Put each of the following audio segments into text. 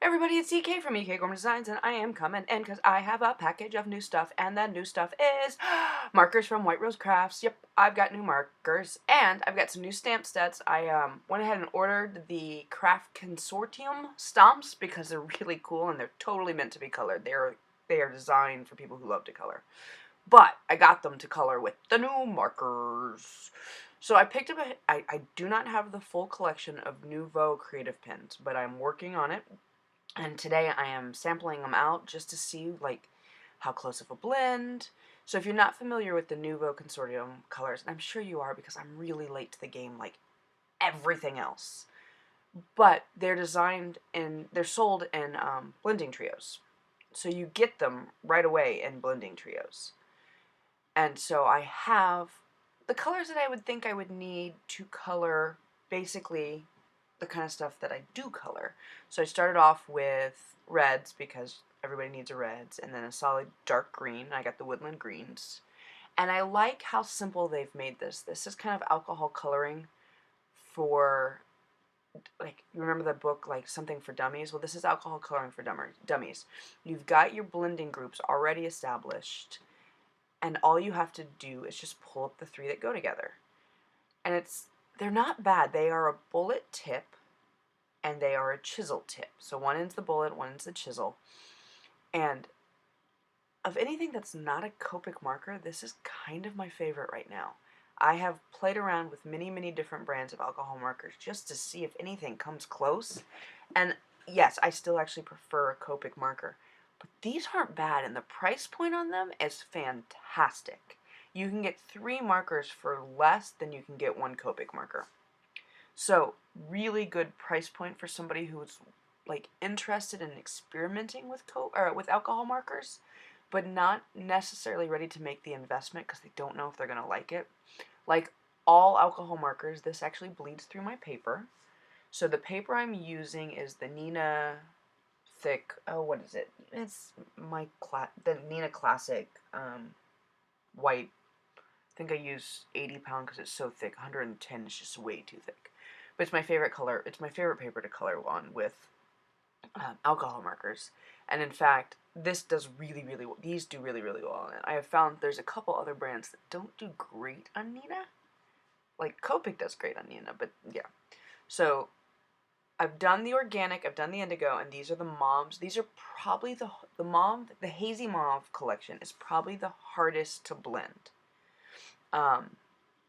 Everybody, it's EK from EK Gorman Designs, and I am coming in because I have a package of new stuff, and that new stuff is markers from White Rose Crafts. Yep, I've got new markers, and I've got some new stamp sets. I went ahead and ordered the Craft Consortium stamps because they're really cool and they're totally meant to be colored. They are designed for people who love to color. But I got them to color with the new markers. So I picked up I do not have the full collection of Nuvo Creative Pens, but I'm working on it. And today I am sampling them out just to see like how close of a blend. So if you're not familiar with the Nuvo Consortium colors, and I'm sure you are because I'm really late to the game like everything else. But they're sold in blending trios. So you get them right away in blending trios. And so I have the colors that I would think I would need to color basically the kind of stuff that I do color. So I started off with reds because everybody needs a reds, and then a solid dark green. I got the woodland greens. And I like how simple they've made this. This is kind of alcohol coloring for, like, you remember the book, like, Something for Dummies? Well, this is alcohol coloring for dummies. You've got your blending groups already established, and all you have to do is just pull up the three that go together. And they're not bad. They are a bullet tip and they are a chisel tip. So one end's the bullet, one end's the chisel. And of anything that's not a Copic marker, this is kind of my favorite right now. I have played around with many, many different brands of alcohol markers just to see if anything comes close. And yes, I still actually prefer a Copic marker. But these aren't bad, and the price point on them is fantastic. You can get 3 markers for less than you can get 1 Copic marker. So, really good price point for somebody who's like interested in experimenting with with alcohol markers, but not necessarily ready to make the investment because they don't know if they're going to like it. Like all alcohol markers, this actually bleeds through my paper. So the paper I'm using is the Nina thick, what is it? It's the Nina Classic white. I think I use 80 pound because it's so thick. 110 is just way too thick. But it's my favorite color. It's my favorite paper to color on with alcohol markers. And in fact, this does really, really well. These do really, really well on it. I have found there's a couple other brands that don't do great on Nina. Like Copic does great on Nina, but yeah. So I've done the organic, I've done the indigo, and these are the mauves. These are probably the mauve, the hazy mauve collection is probably the hardest to blend.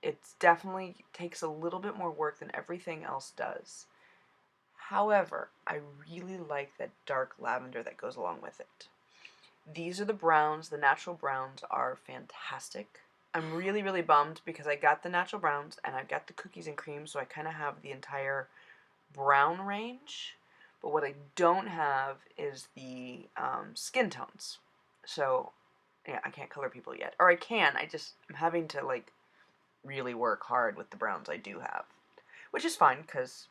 It definitely takes a little bit more work than everything else does. However, I really like that dark lavender that goes along with it. These are the browns. The natural browns are fantastic. I'm really, really bummed because I got the natural browns and I got the cookies and cream, so I kind of have the entire brown range. But what I don't have is the skin tones. So, yeah, I can't color people yet. Or I can, I'm having to, like, really work hard with the browns I do have. Which is fine, because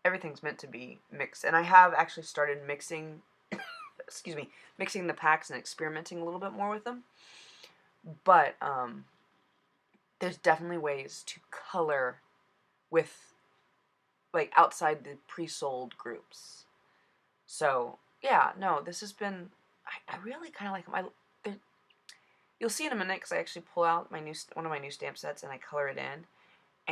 everything's meant to be mixed. And I have actually started mixing, mixing the packs and experimenting a little bit more with them. But there's definitely ways to color with, like, outside the pre-sold groups. So, yeah, no, this has been, I really kind of like them. You'll see in a minute because I actually pull out one of my new stamp sets and I color it in.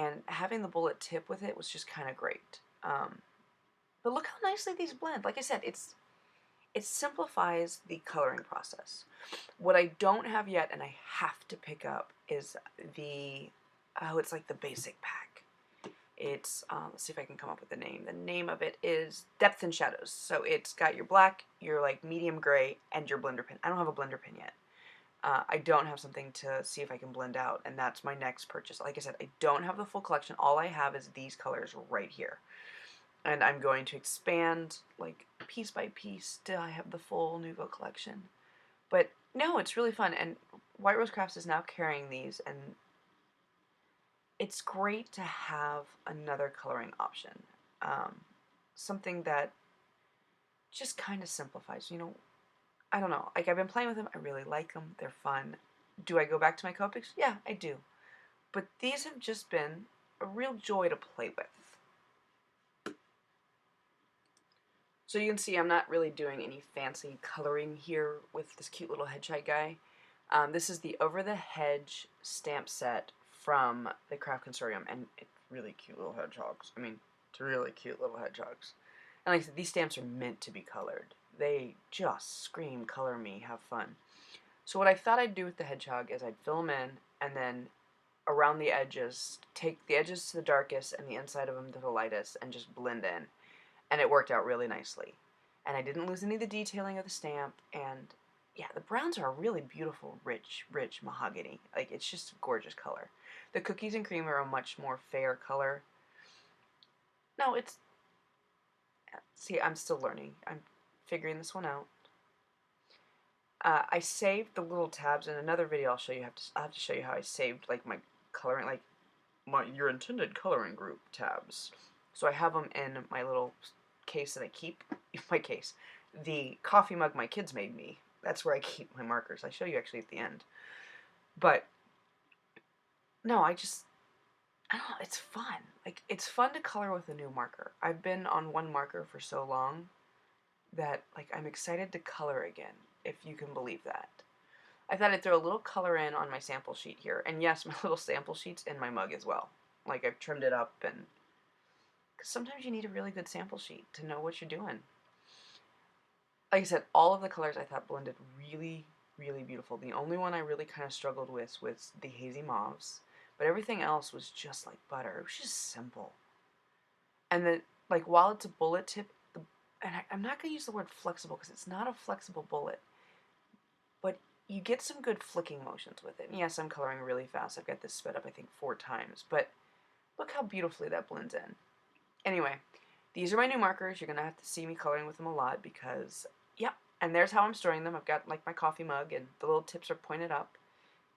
And having the bullet tip with it was just kind of great. But look how nicely these blend. Like I said, it simplifies the coloring process. What I don't have yet, and I have to pick up, is it's like the basic pack. It's, let's see if I can come up with the name. The name of it is Depth and Shadows. So it's got your black, your like medium gray, and your blender pen. I don't have a blender pen yet. I don't have something to see if I can blend out, and that's my next purchase. Like I said, I don't have the full collection. All I have is these colors right here. And I'm going to expand, like, piece by piece till I have the full Nuvo collection. But, no, it's really fun, and White Rose Crafts is now carrying these, and it's great to have another coloring option. Something that just kind of simplifies, I don't know. Like, I've been playing with them. I really like them. They're fun. Do I go back to my Copics? Yeah, I do. But these have just been a real joy to play with. So you can see I'm not really doing any fancy coloring here with this cute little hedgehog guy. This is the Over the Hedge stamp set from the Craft Consortium, and it's really cute little hedgehogs. I mean, it's really cute little hedgehogs. And like I said, these stamps are meant to be colored. They just scream, color me, have fun. So what I thought I'd do with the hedgehog is I'd fill them in, and then around the edges, take the edges to the darkest and the inside of them to the lightest, and just blend in. And it worked out really nicely. And I didn't lose any of the detailing of the stamp, and yeah, the browns are a really beautiful, rich mahogany. Like, it's just a gorgeous color. The cookies and cream are a much more fair color. No, it's, see, I'm still learning. I'm figuring this one out. I saved the little tabs in another video. I'll have to show you how I saved like my coloring, like your intended coloring group tabs. So I have them in my little case that I keep. My case, the coffee mug my kids made me. That's where I keep my markers. I show you actually at the end. But no, I don't know. It's fun. Like, it's fun to color with a new marker. I've been on one marker for so long that like I'm excited to color again, if you can believe that. I thought I'd throw a little color in on my sample sheet here. And yes, my little sample sheet's in my mug as well. Like, I've trimmed it up, and because sometimes you need a really good sample sheet to know what you're doing. Like I said, all of the colors I thought blended really, really beautiful. The only one I really kind of struggled with was the hazy mauves, but everything else was just like butter. It was just simple. And then, like, while it's a bullet tip, and I'm not going to use the word flexible because it's not a flexible bullet, but you get some good flicking motions with it. And yes, I'm coloring really fast. I've got this sped up, I think, 4 times, but look how beautifully that blends in. Anyway, these are my new markers. You're going to have to see me coloring with them a lot because, yeah, and there's how I'm storing them. I've got, like, my coffee mug, and the little tips are pointed up.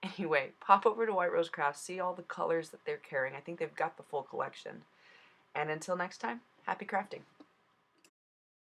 Anyway, pop over to White Rose Crafts, see all the colors that they're carrying. I think they've got the full collection. And until next time, happy crafting.